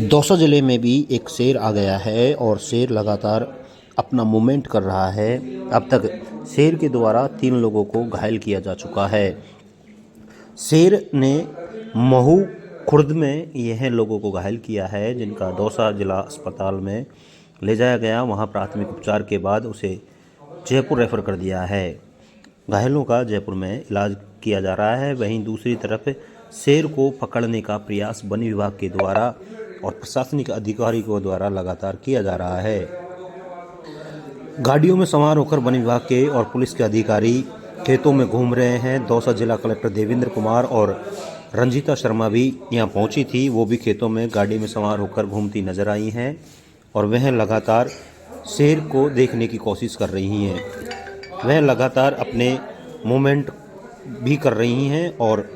दौसा ज़िले में भी एक शेर आ गया है और शेर लगातार अपना मूवमेंट कर रहा है। अब तक शेर के द्वारा 3 लोगों को घायल किया जा चुका है। शेर ने महू खुर्द में यह लोगों को घायल किया है, जिनका दौसा जिला अस्पताल में ले जाया गया। वहां प्राथमिक उपचार के बाद उसे जयपुर रेफर कर दिया है। घायलों का जयपुर में इलाज किया जा रहा है। वहीं दूसरी तरफ शेर को पकड़ने का प्रयास वन विभाग के द्वारा और प्रशासनिक अधिकारियों द्वारा लगातार किया जा रहा है। गाड़ियों में सवार होकर वन विभाग के और पुलिस के अधिकारी खेतों में घूम रहे हैं। दौसा जिला कलेक्टर देवेंद्र कुमार और रंजीता शर्मा भी यहां पहुंची थी। वो भी खेतों में गाड़ी में सवार होकर घूमती नजर आई हैं और वह लगातार शेर को देखने की कोशिश कर रही हैं। वह लगातार अपने मूवमेंट भी कर रही हैं और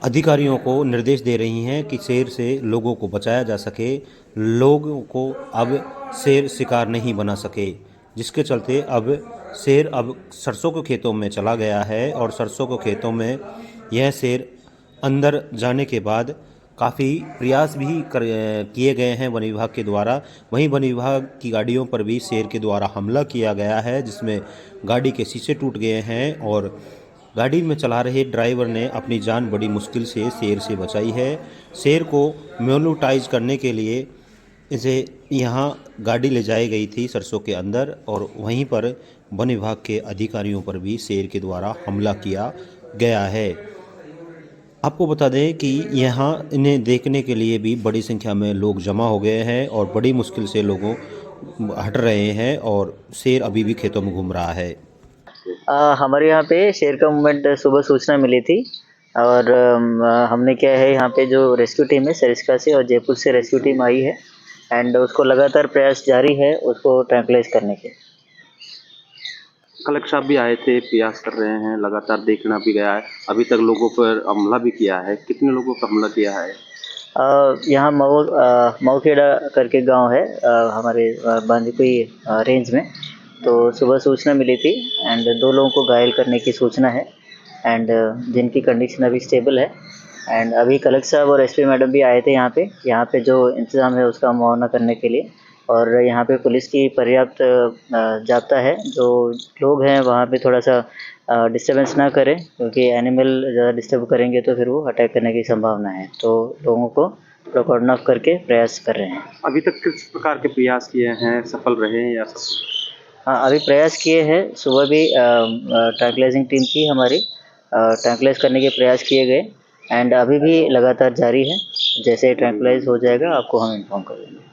अधिकारियों को निर्देश दे रही हैं कि शेर से लोगों को बचाया जा सके, लोगों को अब शेर शिकार नहीं बना सके, जिसके चलते अब शेर अब सरसों के खेतों में चला गया है और सरसों के खेतों में यह शेर अंदर जाने के बाद काफ़ी प्रयास भी किए गए हैं वन विभाग के द्वारा। वहीं वन विभाग की गाड़ियों पर भी शेर के द्वारा हमला किया गया है, जिसमें गाड़ी के शीशे टूट गए हैं और गाड़ी में चला रहे ड्राइवर ने अपनी जान बड़ी मुश्किल से शेर से बचाई है। शेर को मोनेटाइज करने के लिए इसे यहाँ गाड़ी ले जाई गई थी सरसों के अंदर और वहीं पर वन विभाग के अधिकारियों पर भी शेर के द्वारा हमला किया गया है। आपको बता दें कि यहाँ इन्हें देखने के लिए भी बड़ी संख्या में लोग जमा हो गए हैं और बड़ी मुश्किल से लोगों हट रहे हैं और शेर अभी भी खेतों में घूम रहा है। हमारे यहाँ पे शेर का मूवमेंट सुबह सूचना मिली थी और हमने क्या है, यहाँ पे जो रेस्क्यू टीम है सरिस्का से और जयपुर से रेस्क्यू टीम आई है एंड उसको लगातार प्रयास जारी है उसको ट्रैंकुलाइज करने के। कलेक्टर साहब भी आए थे, प्रयास कर रहे हैं, लगातार देखना भी गया है, अभी तक लोगों पर हमला भी किया है। कितने लोगों पर हमला किया है? यहाँ मऊखेड़ा करके गांव है हमारे बांदीकुई रेंज में। तो सुबह सूचना मिली थी एंड 2 लोगों को घायल करने की सूचना है एंड जिनकी कंडीशन अभी स्टेबल है एंड अभी कलेक्टर साहब और एसपी मैडम भी आए थे यहाँ पे जो इंतज़ाम है उसका मुआयना करने के लिए। और यहाँ पे पुलिस की पर्याप्त जाब्ता है, जो लोग हैं वहाँ पे थोड़ा सा डिस्टर्बेंस ना करें, क्योंकि एनिमल ज़्यादा डिस्टर्ब करेंगे तो फिर वो अटैक करने की संभावना है। तो लोगों को कॉर्डन ऑफ करके प्रयास कर रहे हैं। अभी तक किस प्रकार के प्रयास किए हैं, सफल रहे हैं या हाँ, अभी प्रयास किए हैं। सुबह भी ट्रैंकुलाइजिंग टीम थी हमारी, ट्रैंकुलाइज करने के प्रयास किए गए एंड अभी भी लगातार जारी है। जैसे ट्रैंकुलाइज हो जाएगा आपको हम इन्फॉर्म कर देंगे।